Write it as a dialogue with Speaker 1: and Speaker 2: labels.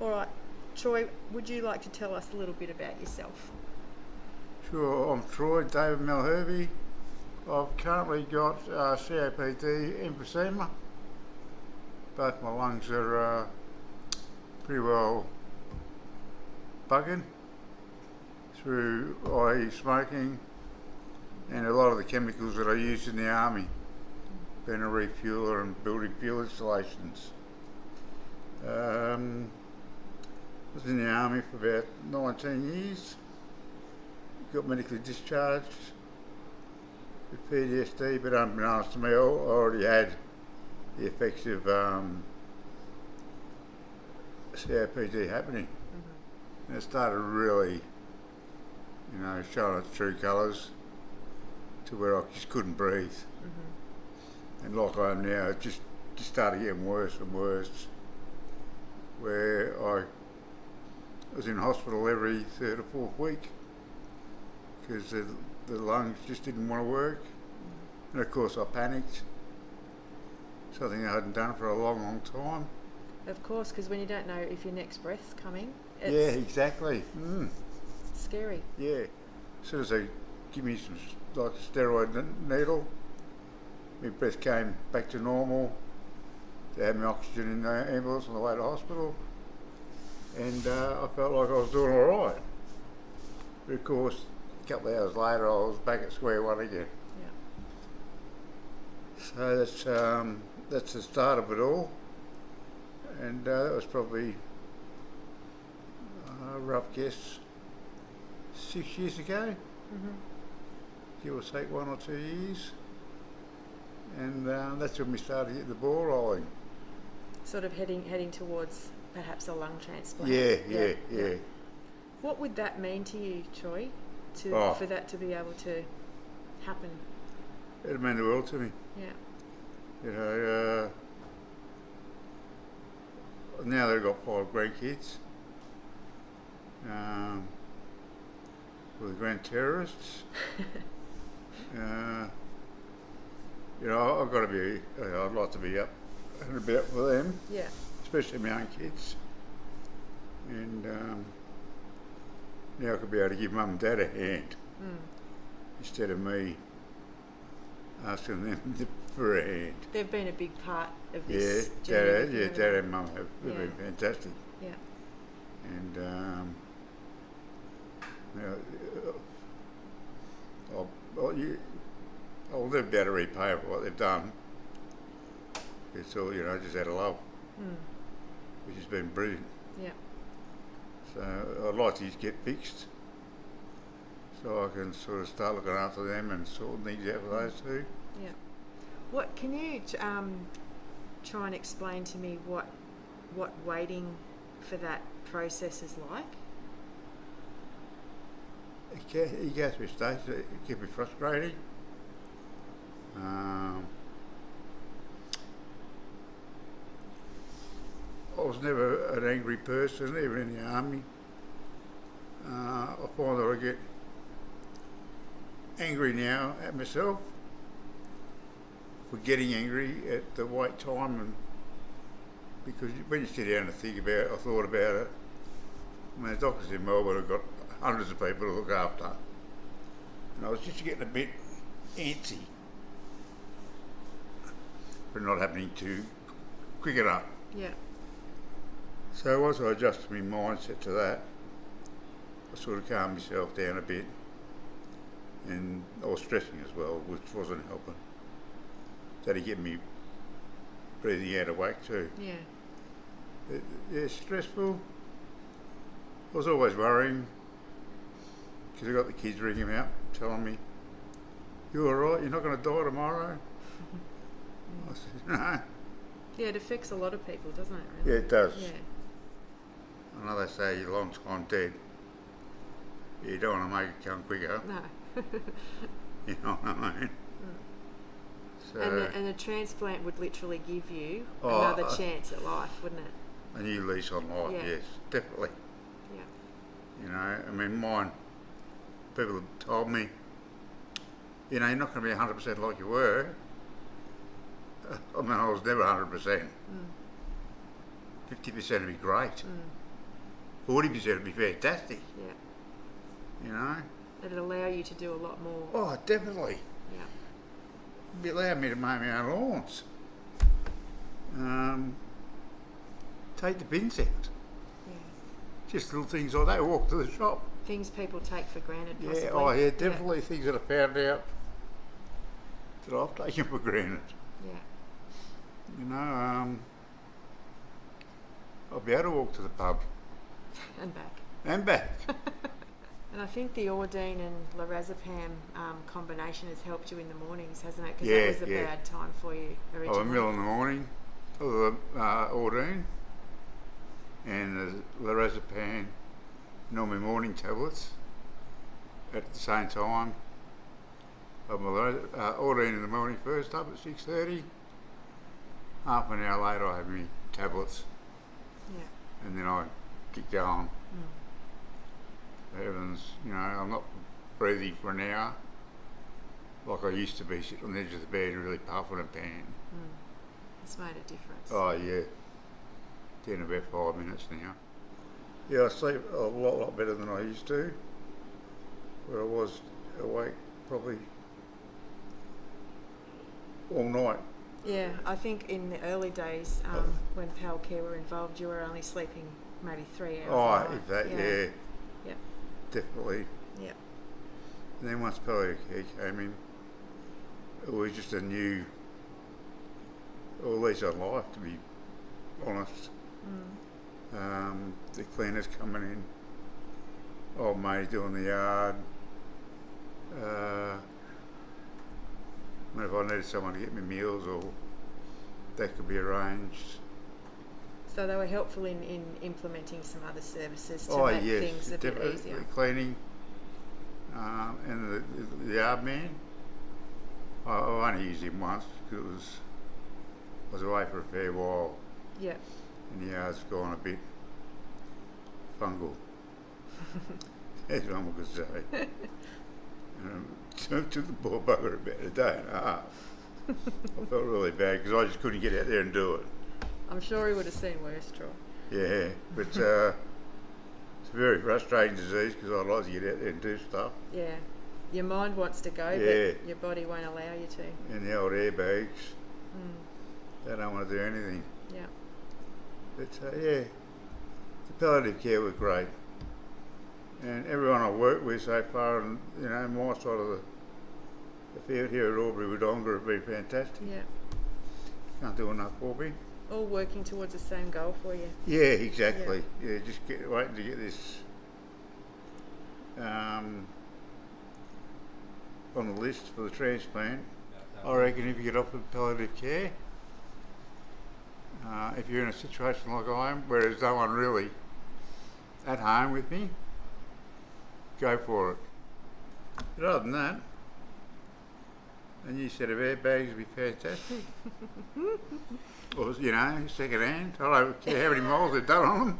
Speaker 1: All right, Troy, would you like to tell us a little bit about yourself?
Speaker 2: Sure, I'm Troy, David Malherbe. I've currently got COPD, emphysema. Both my lungs are pretty well bugging through i.e. smoking and a lot of the chemicals that I used in the army, being a refueler and building fuel installations. I was in the army for about 19 years. Got medically discharged with PTSD, but unbeknownst to me, I already had the effects of COPD happening. Mm-hmm. And it started really, showing its true colours to where I just couldn't breathe. Mm-hmm. And like I am now, it just started getting worse and worse, where I was in hospital every third or fourth week because the lungs just didn't want to work. And of course I panicked, something I hadn't done for a long, long time.
Speaker 1: Of course, because when you don't know if your next breath's coming, it's
Speaker 2: exactly.
Speaker 1: scary.
Speaker 2: Yeah. As soon as they give me some steroid needle, my breath came back to normal. They had my oxygen in the ambulance on the way to hospital, and I felt like I was doing all right. But of course, a couple of hours later, I was back at square one again. Yeah. So that's the start of it all, and that was probably a rough guess 6 years ago. Mm-hmm. Give or take 1 or 2 years, and that's when we started getting the ball rolling.
Speaker 1: Sort of heading towards perhaps a lung transplant.
Speaker 2: Yeah.
Speaker 1: What would that mean to you, Troy, for that to be able to happen?
Speaker 2: It meant the world to me.
Speaker 1: Yeah.
Speaker 2: Now they've got 5 grandkids. We're the grand terrorists. I've got to be. I'd like to be up and about for them.
Speaker 1: Yeah.
Speaker 2: Especially my own kids. And now I could be able to give mum and dad a hand instead of me asking them for a hand.
Speaker 1: They've been a big part of this.
Speaker 2: Dad and mum have been fantastic.
Speaker 1: Yeah.
Speaker 2: And I'll never be able to repay for what they've done. It's all, just out of love, which has been brilliant.
Speaker 1: Yeah.
Speaker 2: So I'd like to just get fixed so I can sort of start looking after them and sorting things out for those two.
Speaker 1: Yeah. What can you try and explain to me what waiting for that process is like?
Speaker 2: It goes through stages. It can be frustrating. I was never an angry person, even in the army. I find that I get angry now at myself for getting angry at the wait time, and because when you sit down and I thought about it. I mean, the doctors in Melbourne have got hundreds of people to look after, and I was just getting a bit antsy for not happening too quick enough.
Speaker 1: Yeah.
Speaker 2: So once I adjusted my mindset to that, I sort of calmed myself down a bit, and I was stressing as well, which wasn't helping. That'd get me breathing out of whack too.
Speaker 1: Yeah.
Speaker 2: It's stressful. I was always worrying because I got the kids ringing me up, telling me, "You all right? You're not going to die tomorrow?" I said, "No."
Speaker 1: Yeah, it affects a lot of people, doesn't it? Really?
Speaker 2: Yeah, it does.
Speaker 1: Yeah.
Speaker 2: I know they say you're a long time dead. You don't want to make it come quicker.
Speaker 1: No.
Speaker 2: You know what I mean? So,
Speaker 1: and a transplant would literally give you another chance at life, wouldn't it?
Speaker 2: A new lease on life, yes, definitely.
Speaker 1: Yeah.
Speaker 2: I mean, people have told me, you're not going to be 100% like you were. I mean, I was never 100%. 50% would be great. 40% would be fantastic.
Speaker 1: Yeah.
Speaker 2: You know?
Speaker 1: It'd allow you to do a lot more.
Speaker 2: Oh, definitely.
Speaker 1: Yeah.
Speaker 2: It'd allow me to mow my own lawns. Take the bins out.
Speaker 1: Yeah.
Speaker 2: Just little things like that. Walk to the shop.
Speaker 1: Things people take for granted, possibly.
Speaker 2: Yeah, oh yeah, definitely things that I found out that I've taken for granted.
Speaker 1: Yeah.
Speaker 2: You know, I'll be able to walk to the pub.
Speaker 1: And back.
Speaker 2: And back.
Speaker 1: And I think the Ordine and lorazepam combination has helped you in the mornings, hasn't it? Because
Speaker 2: Yeah,
Speaker 1: that was a
Speaker 2: yeah.
Speaker 1: bad time for you originally.
Speaker 2: A middle in the morning of the Ordine and the lorazepam, normally morning tablets at the same time. Ordine in the morning first up at 6:30. Half an hour later I have my tablets.
Speaker 1: Yeah.
Speaker 2: And then I get going.
Speaker 1: Mm.
Speaker 2: Heavens, you know, I'm not breathing for an hour like I used to be, sitting on the edge of the bed really puffing and panting.
Speaker 1: It's made a difference.
Speaker 2: Oh yeah, in about 5 minutes now. Yeah, I sleep a lot better than I used to, where I was awake probably all night.
Speaker 1: Yeah, I think in the early days when Palliative Care were involved, you were only sleeping maybe 3 hours.
Speaker 2: Oh, if that, yeah.
Speaker 1: Yep.
Speaker 2: Definitely.
Speaker 1: Yep.
Speaker 2: And then once Palliative Care came in, it was just a new lease on life, to be honest. The cleaners coming in, old mate doing the yard. If I needed someone to get me meals, or that could be arranged.
Speaker 1: So they were helpful in implementing some other services to
Speaker 2: Oh
Speaker 1: make
Speaker 2: yes,
Speaker 1: things a bit
Speaker 2: definitely.
Speaker 1: easier.
Speaker 2: The cleaning and the yard man. I only used him once because I was away for a fair while.
Speaker 1: Yeah.
Speaker 2: And the yard's gone a bit fungal. As one could say. Took the poor bugger about a day and a half. I felt really bad because I just couldn't get out there and do it.
Speaker 1: I'm sure he would have seen worse, Troy.
Speaker 2: Yeah, but it's a very frustrating disease because I'd like to get out there and do stuff.
Speaker 1: Yeah. Your mind wants to go, but your body won't allow you to.
Speaker 2: And the old airbags, they don't want to do anything.
Speaker 1: Yeah.
Speaker 2: But yeah, the palliative care was great. And everyone I've worked with so far, and you know, my side of the field here at Albury Wodonga have been fantastic.
Speaker 1: Yeah.
Speaker 2: Can't do enough for me.
Speaker 1: All working towards the same goal for you.
Speaker 2: Yeah, exactly. Yeah, just waiting to get this on the list for the transplant. I reckon if you get offered palliative care, if you're in a situation like I am, where there's no one really at home with me, go for it. But other than that, a new set of airbags would be fantastic. Or, you know, second hand. I don't care how many miles they've done on them.